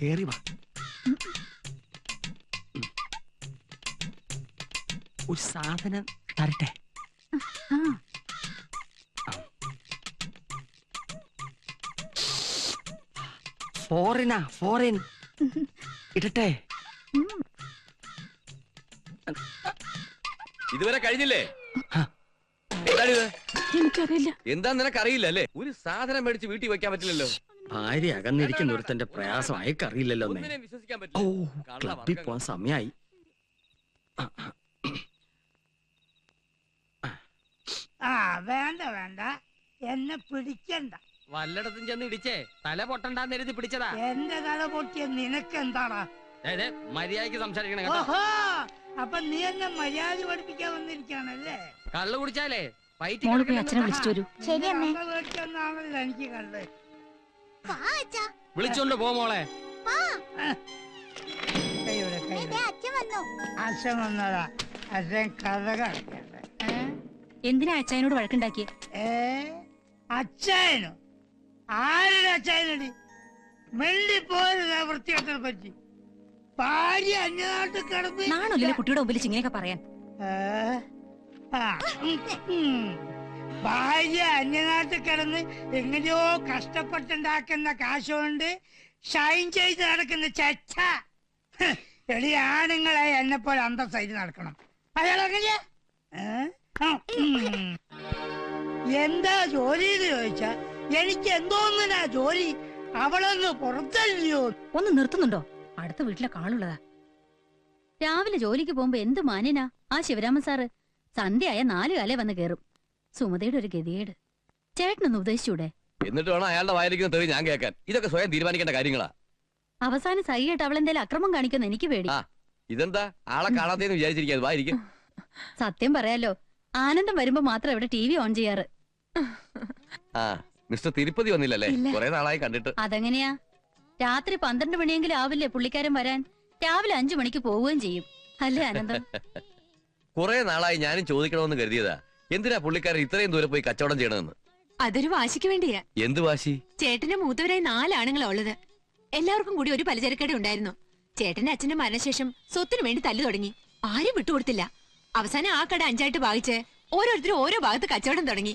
കേറി വാ. ഒരു സാധനം തരട്ടെ. ഫോറിൻ ഇടട്ടെ. ഇതുവരെ കഴിഞ്ഞില്ലേ? എനിക്കറിയില്ല. എന്താ നിനക്കറിയില്ല അല്ലേ? ഒരു സാധനം മേടിച്ച് വീട്ടിൽ വെക്കാൻ പറ്റില്ലല്ലോ. ഭാര്യ അകന്നിരിക്കുന്ന ഒരുത്തന്റെ പ്രയാസം അയക്കറിയില്ലല്ലോ. വിശ്വസിക്കാൻ ഓ, പറ്റില്ല. ക്ലബിൽ പോവാൻ സമയായി. വേണ്ട വേണ്ട, എന്നെ പിടിക്കണ്ട. വല്ലയിടത്തും ചെന്ന് ഇടിച്ചേ തല പൊട്ടണ്ടെന്ന് എഴുതി പിടിച്ചതാ. എന്റെ തല പൊട്ടിയ നിനക്ക് എന്താടാ? മര്യാദക്ക് സംസാരിക്കണം. ഓഹോ, അപ്പൊ നീ എന്നെ മര്യാദ പഠിപ്പിക്കാൻ വന്നിരിക്കാണല്ലേ? കള്ളു കുടിച്ചാലേ അച്ഛനെ വിളിച്ചിട്ട് വരൂ. മേടിച്ചെന്നാണല്ലോ എനിക്ക് കണ്ടത്. വിളിച്ചോണ്ട് പോ മോളെ. അച്ഛൻ വന്നതാ. അച്ഛൻ കഥ കളിക്കട്ടെ. എന്തിനാ അച്ഛനോട് വഴക്കുണ്ടാക്കിയ? അച്ഛനോ? ആരുടെ അച്ഛനടി? മെല്ലിപ്പോരുന്ന വൃത്തികെട്ടനെ പറ്റി. ഭാര്യ അന്യനാട്ടിൽ കിടന്ന് നാണല്ലോ കുട്ടിയുടെ മുമ്പിൽ ഇങ്ങനെയൊക്കെ പറയാൻ. ഭാര്യ അന്യനാട്ടിൽ കിടന്ന് എങ്ങനെയോ കഷ്ടപ്പെട്ടുണ്ടാക്കുന്ന കാശുകൊണ്ട് ഷൈൻ ചെയ്ത് നടക്കുന്ന ചച്ച. എടി, ആണുങ്ങളെ എന്നെ പോലെ അന്തസ്സായിട്ട് നടക്കണം. അയാളെങ്ങനെയാ? എന്താ ജോലി എന്ന് ചോദിച്ചാ എനിക്ക് എന്തോന്നിനാ ജോലി? അവളൊന്ന് പുറത്തല്ലയോ? ഒന്ന് നിർത്തുന്നുണ്ടോ? അടുത്ത വീട്ടിലെ കാളുള്ളതാ. രാവിലെ ജോലിക്ക് പോകുമ്പോ എന്ത് മാന്യനാ ആ ശിവരാമൻ സാറ്. സന്ധ്യയായ 4 കാലേ വന്ന് കേറും. സുമതയുടെ ഒരു ഗതികേട്. ചേട്ടനൊന്ന് ഉപദേശിച്ചൂടെ? എന്നിട്ട് വേണം അയാളുടെ വായിരിക്കുന്ന തെളിവ് ഞാൻ കേൾക്കാൻ. ഇതൊക്കെ സ്വയം തീരുമാനിക്കേണ്ട കാര്യങ്ങളാ. അവസാനം സഹിയായിട്ട് അവളെന്തേലും അക്രമം കാണിക്കുന്ന എനിക്ക് പേടി. ഇതെന്താ ആളെ കാണാത്തേന്ന് വിചാരിച്ചിരിക്കാതെ വായിരിക്കും. സത്യം പറയാലോ, ആനന്ദം വരുമ്പോ മാത്രം ഇവിടെ TV ഓൺ ചെയ്യാറ്. മിസ്റ്റർ തിരുപ്പതി വന്നില്ലല്ലേ? കുറെ നാളായി കണ്ടിട്ട്. അതെങ്ങനെയാ? രാത്രി 12 മണിയെങ്കിലും ആവില്ലേ പുള്ളിക്കാരൻ വരാൻ? രാവിലെ 5 മണിക്ക് പോവുകയും ചെയ്യും അല്ലേ ആനന്ദം? കുറെ നാളായി ഞാനും ചോദിക്കണമെന്ന് കരുതിയതാ, എന്തിനാ പുള്ളിക്കാരൻ ഇത്രയും ദൂരെ പോയി കച്ചവടം ചെയ്യണമെന്ന്. അതൊരു വാശിക്ക് വേണ്ടിയാ. എന്ത് വാശി? ചേട്ടന്റെ മൂത്തവരായി 4 ആണുങ്ങളാ ഉള്ളത്. എല്ലാവർക്കും കൂടി ഒരു പലചരക്കട ഉണ്ടായിരുന്നു. ചേട്ടന്റെ അച്ഛന്റെ മരണശേഷം സ്വത്തിനു വേണ്ടി തല്ലു തുടങ്ങി. ആരും വിട്ടുകൊടുത്തില്ല. അവസാനം ആ കട 5 ആയിട്ട് ഭാഗിച്ച് ഓരോരുത്തരും ഓരോ ഭാഗത്ത് കച്ചവടം തുടങ്ങി.